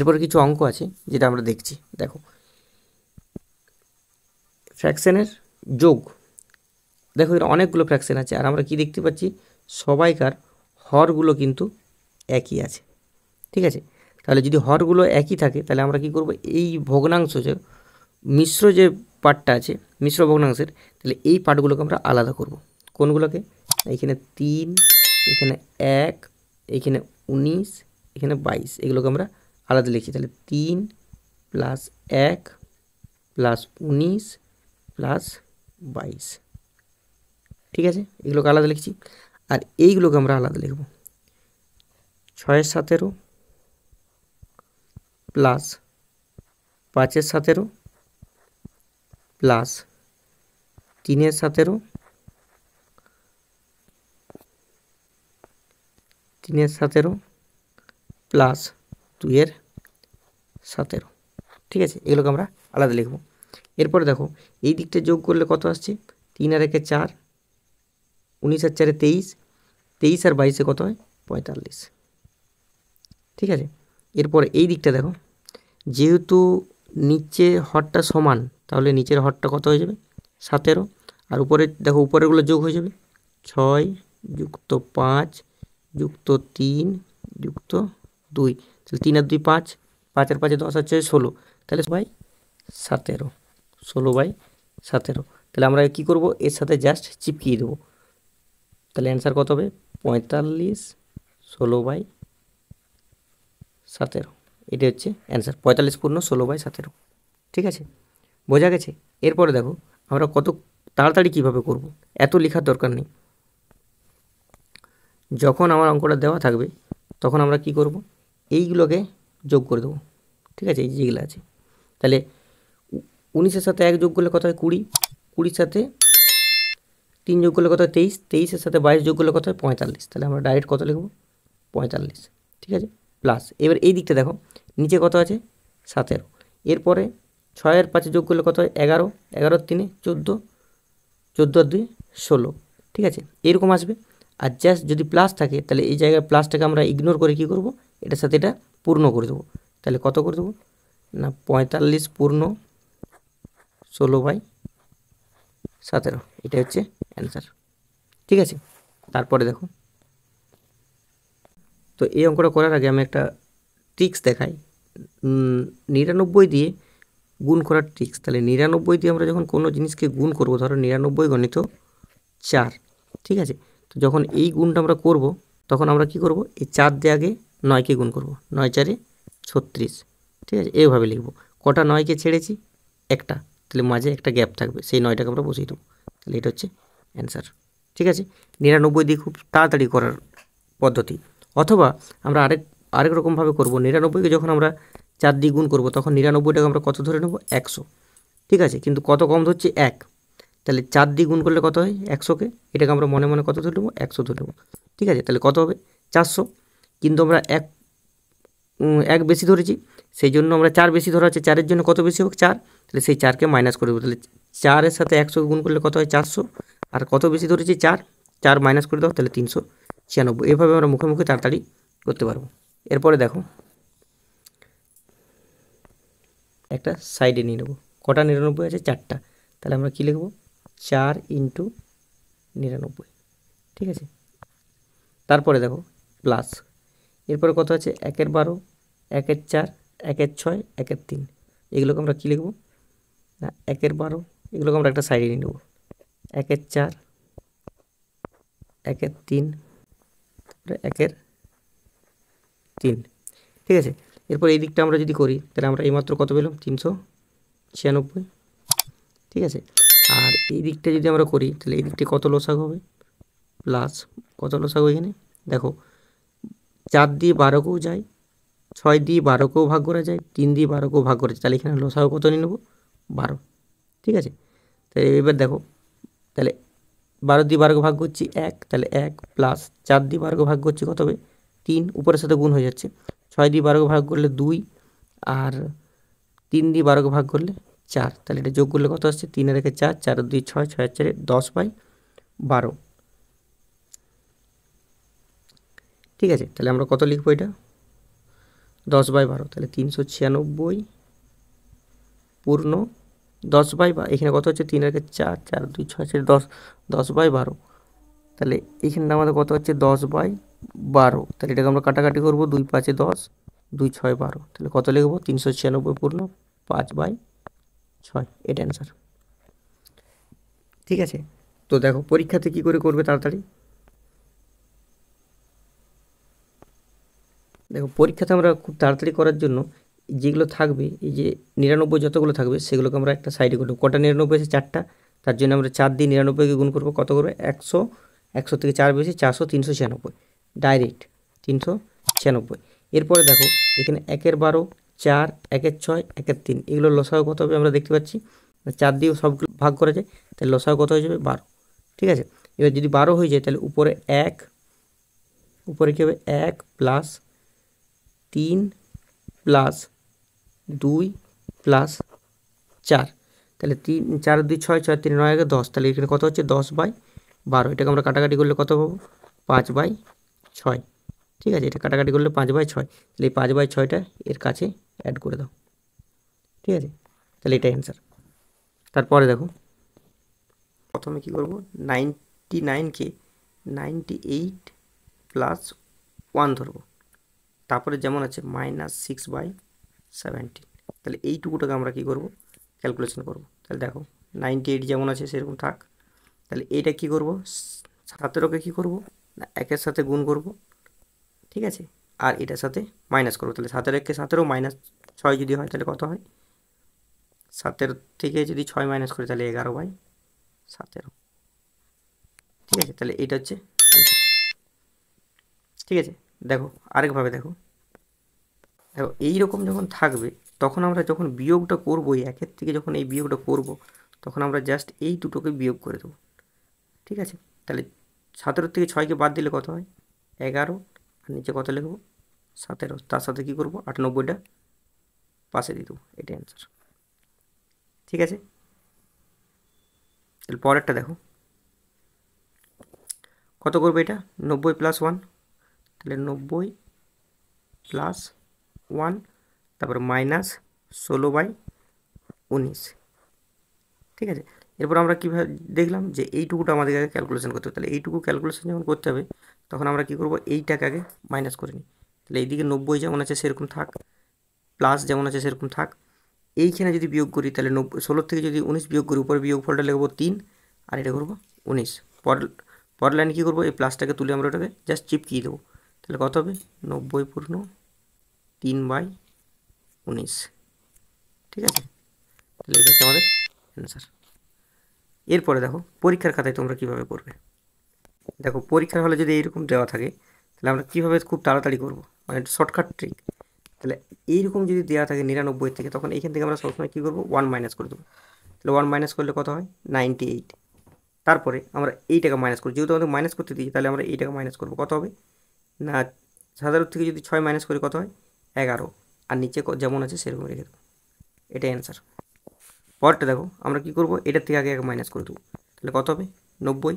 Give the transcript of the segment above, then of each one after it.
এরপর কিছু অঙ্ক আছে যেটা আমরা দেখছি। দেখো, ফ্র্যাকশনের যোগ, দেখো এর অনেকগুলো ফ্র্যাকশন আছে, আর আমরা কি দেখতে পাচ্ছি, সবাইকার হরগুলো কিন্তু একই আছে। ঠিক আছে, তাহলে যদি হরগুলো একই থাকে তাহলে আমরা কি করব, এই ভগ্নাংশ যে মিশ্র যে পার্টটা আছে, মিশ্র ভগ্নাংশের, তাহলে এই পার্টগুলোকে আমরা আলাদা করব। কোনগুলোকে? এখানে 3, এখানে 1, এখানে 19, এখানে 22, এগুলোকে আমরা আলাদা লিখছি। তাহলে 3 + 1 + 19 + 22। ঠিক আছে, এগুলোকে আলাদা লিখছি। আর এইগুলোকে আমরা আলাদা লিখব, 6 + 17 + 5 + 17 + 3 + 17 3 + 17 + 2 + 17। ঠিক আছে, এগুলোকে আমরা আলাদা লিখব। এরপরে দেখো, এই দিকটা যোগ করলে কত আসছে, 3 আর 1 4, 19 আর 4 23, 23 আর 22 কত হয়, 45। ঠিক আছে, এরপরে এই দিকটা দেখো, যেহেতু নিচে হরটা সমান, তাহলে নিচের হরটা কত হয়ে যাবে, 17। আর উপরে দেখো, উপরেরগুলো যোগ হয়ে যাবে, 6 + 5 + 3 + 2, তাহলে 3 আর 2 5, 5 আর 5 10 আর 6 16, তাহলে 16/17, 16/17। তাহলে আমরা কি করব, এর সাথে জাস্ট চিপকিয়ে দেবো, তাহলে অ্যান্সার কত হবে, 45 16/17। এটা হচ্ছে অ্যান্সার, 45 পূর্ণ 16/17। ঠিক আছে, বোঝা গেছে? এরপরে দেখো, আমরা কত তাড়াতাড়ি কিভাবে করব, এত লেখার দরকার নেই। যখন আমার অঙ্কটা দেওয়া থাকবে তখন আমরা কি করব, এইগুলোকে যোগ করে দেবো। ঠিক আছে, এই যেগুলো আছে, তাহলে 19-এর সাথে 1 যোগ করলে কত হয়, 20, 20-র সাথে 3 যোগ করলে কত হয়, 23, 23-এর সাথে 22 যোগ করলে কত হয়, 45। তাহলে আমরা ডাইরেক্ট কত লিখব, 45। ঠিক আছে, প্লাস এবার এই দিকটা দেখো, নিচে কত আছে, 17। এরপরে 6 আর 5 যোগ করলে কত হয়, 11, 11 আর 3 14, 14 আর 2 16। ঠিক আছে, এরকম আসবে। আর জাস্ট যদি প্লাস থাকে তাহলে এই জায়গায় প্লাসটাকে আমরা ইগনোর করে কি করব, এটার সাথে এটা পূর্ণ করে দেবো। তাহলে কত করে দেবো না, 45 পূর্ণ 16/17, এটা হচ্ছে অ্যান্সার। ঠিক আছে, তারপরে দেখো, তো এই অঙ্কটা করার আগে আমি একটা ট্রিক্স দেখাই, 99 দিয়ে গুণ করার ট্রিক্স। তাহলে 99 দিয়ে আমরা যখন কোনো জিনিসকে গুণ করব, ধরো 99 × 4, ঠিক আছে, তো যখন এই গুণটা আমরা করব তখন আমরা কি করব, এই 4 দিয়ে আগে 9কে গুণ করব, 9 × 4 = 36। ঠিক আছে, এইভাবে লিখব, কটা 9কে ছেড়েছি, একটা, তাহলে মাঝে একটা গ্যাপ থাকবে, সেই 9টাকে আমরা বসিয়ে দেবো। তাহলে এটা হচ্ছে অ্যান্সার। ঠিক আছে, 99 দিয়ে খুব তাড়াতাড়ি করার পদ্ধতি। অথবা আমরা আরেক রকমভাবে করব, 99কে যখন আমরা 4 দিয়ে গুণ করব তখন 99টাকে আমরা কত ধরে নেব, 100। ঠিক আছে, কিন্তু কত কম ধরছি, 1, তাহলে 4 দিয়ে গুণ করলে কত হয়, 100কে, এটাকে আমরা মনে মনে কত ধরে নেব, 100 ধরে নেব। ঠিক আছে, তাহলে কত হবে, 400। কিন্তু আমরা এক বেশি ধরেছি, সেই জন্য আমরা 4 বেশি ধরা হচ্ছে, 4-এর জন্য কত বেশি হোক, 4, তাহলে সেই 4কে মাইনাস করে দেবো। তাহলে 4-এর সাথে 100 গুণ করলে কত হয়, 400। আর কত বেশি ধরেছি, 4, 4 মাইনাস করে দাও, তাহলে 396। এভাবে আমরা মুখে মুখে তাড়াতাড়ি করতে পারবো। এরপরে দেখো, একটা সাইডে নিয়ে নেবো, কটা 99 আছে, 4টা, তাহলে আমরা কী লিখব, 4 × 99। ঠিক আছে, তারপরে দেখো প্লাস, এরপরে কত আছে, 1-এর 12, 1-এর 4, 1-এর 6, 1-এর 3, এগুলোকে আমরা কী লিখব না, 1-এর 12, এগুলোকে আমরা একটা সাইডে নিয়ে নেব, 1-এর 4, 1-এর 3, 1-এর 3। ঠিক আছে, এরপর এই দিকটা আমরা যদি করি তাহলে আমরা এইমাত্র কত পেলাম, 396। ঠিক আছে, আর এই দিকটা যদি আমরা করি তাহলে এই দিকটা কত লসাগু হবে, প্লাস কত লসাগু, এখানে দেখো 4 দিয়ে 12কেও যায়, 6 দিয়ে 12কেও ভাগ করা যায়, 3 দিয়ে 12কেও ভাগ করা যায়, তাহলে এখানে লসাগু কত নিয়ে নেব, 12। ঠিক আছে, তাহলে এবার দেখো, তাহলে 12 দিয়ে 12কে ভাগ করছি 1, তাহলে 1, প্লাস 4 দিয়ে 12কে ভাগ করছি কত হবে, 3, উপরের সাথে গুণ হয়ে যাচ্ছে, 6 দিয়ে 12কে ভাগ করলে 2, আর 3 দিয়ে 12কে ভাগ করলে 4, তাহলে এটা যোগ করলে কত আসছে, 3 আর 1 4, 4 আর 2 6, 6 আর 4 10/12। ঠিক আছে, তাহলে আমরা কত লিখবো, এটা 10/12, তাহলে 396 পূর্ণ 10/12, এখানে কত হচ্ছে 3 আর 4, 4 2 6 10, 10/12, তাহলে এইখানে আমাদের কত হচ্ছে 10/12, তাহলে এটাকে আমরা কাটাকাটি করবো, 2 5 10, 2 6 12, তাহলে কত লিখবো 396 পূর্ণ 5/6, এটা অ্যান্সার। ঠিক আছে, তো দেখো পরীক্ষাতে কি করে করবে তাড়াতাড়ি। দেখো পরীক্ষাতে আমরা খুব তাড়াতাড়ি করার জন্য যেগুলো থাকবে, এই যে 99 যতগুলো থাকবে সেগুলোকে আমরা একটা সাইডে করবো। কটা 99 আছে? 4টা, তার জন্য আমরা 4 দিয়ে 99কে গুণ করবো, কত করবে 100, 100 থেকে 4 বেশি 400, 396, ডাইরেক্ট 396। এরপরে দেখো এখানে 1-এর 12, 4, 1-এর 6, 1-এর 3, এগুলো লসাগু কত হবে আমরা দেখতে পাচ্ছি, 4 দিয়ে সবগুলো ভাগ করা যায়, তাহলে লসাগু কত হয়ে যাবে 12। ঠিক আছে, এবার যদি 12 হয়ে যায় তাহলে উপরে 1, উপরে কী হবে 1 প্লাস 3 প্লাস 2 প্লাস 4, তাহলে 3 4 2 6, 6 3 9 1 10, তাহলে এখানে কত হচ্ছে 10/12, এটাকে আমরা কাটাকাটি করলে কত পাবো 5/6। ঠিক আছে, এটা কাটাকাটি করলে 5/6, তাহলে এই 5/6টা এর কাছে অ্যাড করে দাও। ঠিক আছে, তাহলে এটাই অ্যান্সার। তারপরে দেখো প্রথমে কী করবো, 99কে 98 প্লাস 1 ধরবো, তারপরে যেমন আছে -6/17, তাহলে এইটুকুটাকে আমরা কী করবো ক্যালকুলেশন করব। তাহলে দেখো 98 যেমন আছে সেরকম থাক, তাহলে এইটা কী করবো 17কে কী করবো না 1-এর সাথে গুণ করব। ঠিক আছে, আর এটার সাথে মাইনাস করবো, তাহলে 17-কে 17 -6 যদি হয় তাহলে কত হয়, 17 থেকে যদি 6 মাইনাস করি তাহলে 11/17। ঠিক আছে, তাহলে এইটা হচ্ছে অ্যান্সার। ঠিক আছে, দেখো আরেকভাবে দেখো, দেখো এইরকম যখন থাকবে তখন আমরা যখন বিয়োগটা করবো, এই 1-এর থেকে যখন এই বিয়োগটা করব তখন আমরা জাস্ট এই দুটোকে বিয়োগ করে দেবো। ঠিক আছে, তাহলে 17 থেকে 6কে বাদ দিলে কত হয় 11, আর নিচে কত লিখবো 17, তার সাথে কী করবো 98টা পাশে দিয়ে দেবো, এটাই অ্যান্সার। ঠিক আছে, তাহলে পরেরটা দেখো কত করবে এটা 90 + 1, তাহলে 90 + 1, তারপর -16/19। ঠিক আছে, এরপর আমরা কীভাবে দেখলাম যে এইটুকুটা আমাদের আগে ক্যালকুলেশন করতে হবে, তাহলে এইটুকু ক্যালকুলেশন যখন করতে হবে তখন আমরা কী করবো এইটাকে আগে মাইনাস করে নিই, তাহলে এইদিকে 90 যেমন আছে সেরকম থাক, প্লাস যেমন আছে সেরকম থাক, এইখানে যদি বিয়োগ করি তাহলে 16 থেকে যদি 19 বিয়োগ করি উপরে বিয়োগফলটা লিখবো 3, আর এটা করবো 19, পরের লাইনে কী করবো এই প্লাসটাকে তুলে আমরা ওটাকে জাস্ট চিপকিয়ে দেবো, তাহলে কত হবে 90 পূর্ণ 3/19। ঠিক আছে, তাহলে এটা হচ্ছে আমাদের অ্যান্সার। এরপরে দেখো পরীক্ষার খাতায় তোমরা কীভাবে করবে। দেখো পরীক্ষার হলে যদি এইরকম দেওয়া থাকে তাহলে আমরা কীভাবে খুব তাড়াতাড়ি করব, মানে শর্টকাট ট্রিক। তাহলে এইরকম যদি দেওয়া থাকে 99 থেকে, তখন এইখান থেকে আমরা সবসময় কী করবো 1 মাইনাস করে দেবো, তাহলে 1 মাইনাস করলে কত হয় 98। তারপরে আমরা এইটাকে মাইনাস করি, যেহেতু আমাদের মাইনাস করতে দিই তাহলে আমরা এইটাকে মাইনাস করবো, কত হবে না 17 থেকে যদি 6 মাইনাস করি কত হয় 11, আর নিচে যেমন আছে সেরকম রেখে দেবো, এটাই অ্যান্সার। পরটা দেখো আমরা কী করবো এটার থেকে আগে মাইনাস করে দেবো, তাহলে কত হবে 90,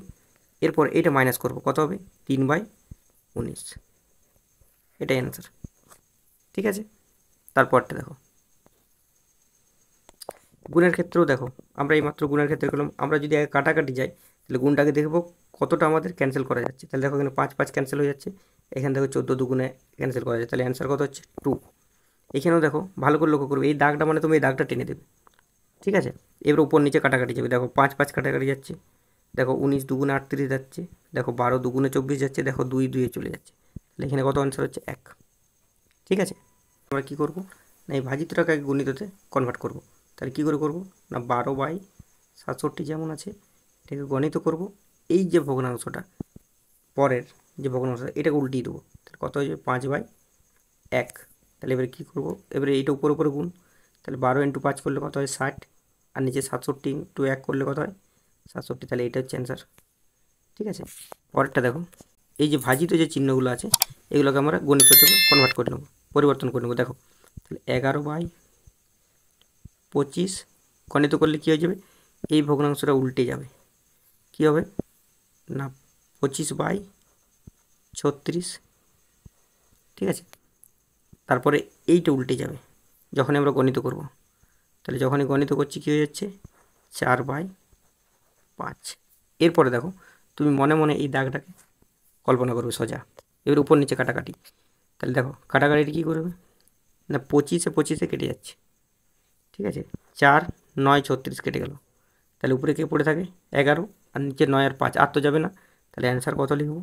এরপর এটা মাইনাস করবো, কত হবে 3/19, এটাই অ্যান্সার। ঠিক আছে, তারপরটা দেখো গুণের ক্ষেত্রেও দেখো আমরা এইমাত্র গুণের ক্ষেত্রে করলাম, আমরা যদি আগে কাটাকাটি যাই তাহলে গুণটাকে দেখবো কতটা আমাদের ক্যান্সেল করা যাচ্ছে, তাহলে দেখো এখানে 5 5 ক্যান্সেল হয়ে যাচ্ছে, এখানে দেখো 14 দুগুণে ক্যান্সেল করা যাচ্ছে, তাহলে অ্যান্সার কত হচ্ছে 2। এখানেও দেখো ভালো করে লক্ষ্য করবে এই দাগটা মানে তুমি এই দাগটা টেনে দেবে। ঠিক আছে, এবার উপর নিচে কাটাকাটি যাবে, দেখো 5 5 কাটাকাটি যাচ্ছে, দেখো 19 দুগুণে 38 যাচ্ছে, দেখো 12 দুগুণে 24 যাচ্ছে, দেখো 2 2 চলে যাচ্ছে, তাহলে এখানে কত অ্যান্সার হচ্ছে 1। ঠিক আছে, আমরা কী করবো না এই ভাজিতটাকে গুণিততে কনভার্ট করব, তাহলে কী করে করব না 12/67 যেমন আছে এটাকে গণিত করব, এই যে ভগ্নাংশটা পরের যে ভগ্নাংশটা এটাকে উল্টিয়ে দেবো, তাহলে কত হয়ে যাবে 5/1। তাহলে এবারে কী করবো, এবারে এইটা উপরে উপরে গুণ, তাহলে 12 × 5 করলে কত হয় 60, আর নিচে 67 × 1 করলে কত হয় 67, তাহলে এটা হচ্ছে অ্যান্সার। ঠিক আছে, পরেরটা দেখো এই যে ভাজিত যে চিহ্নগুলো আছে এগুলোকে আমরা গণিত থেকে কনভার্ট করে নেব, পরিবর্তন করে নেব। দেখো তাহলে 11/25 গণিত করলে কী হয়ে যাবে এই ভগ্নাংশটা উল্টে যাবে, কী হবে না 25/36। ঠিক আছে, তারপরে এইটা উল্টে যাবে যখনই আমরা গণিত করব। তাহলে যখনই গণিত করছি কী হয়ে যাচ্ছে 4/5। এরপরে দেখো তুমি মনে মনে এই দাগটাকে কল্পনা করবে সোজা, এবার উপর নিচে কাটাকাটি। তাহলে দেখো কাটাকাটিটা কী করবে না 25-25 কেটে যাচ্ছে, ঠিক আছে। 4 9 36 কেটে গেল। তাহলে উপরে কে পড়ে থাকে 11 আর নিচে 9 আর 5, আর তো যাবে না। তাহলে অ্যান্সার কত লিখব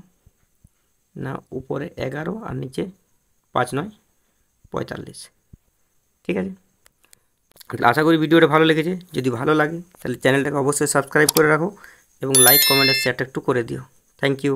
না উপরে 11 আর নিচে 5 9 45, ঠিক আছে। আশা করি ভিডিওটা ভালো লেগেছে। যদি ভালো লাগে তাহলে চ্যানেলটাকে অবশ্যই সাবস্ক্রাইব করে রাখো এবং লাইক কমেন্ট আর শেয়ারটা একটু করে দিও। Thank you.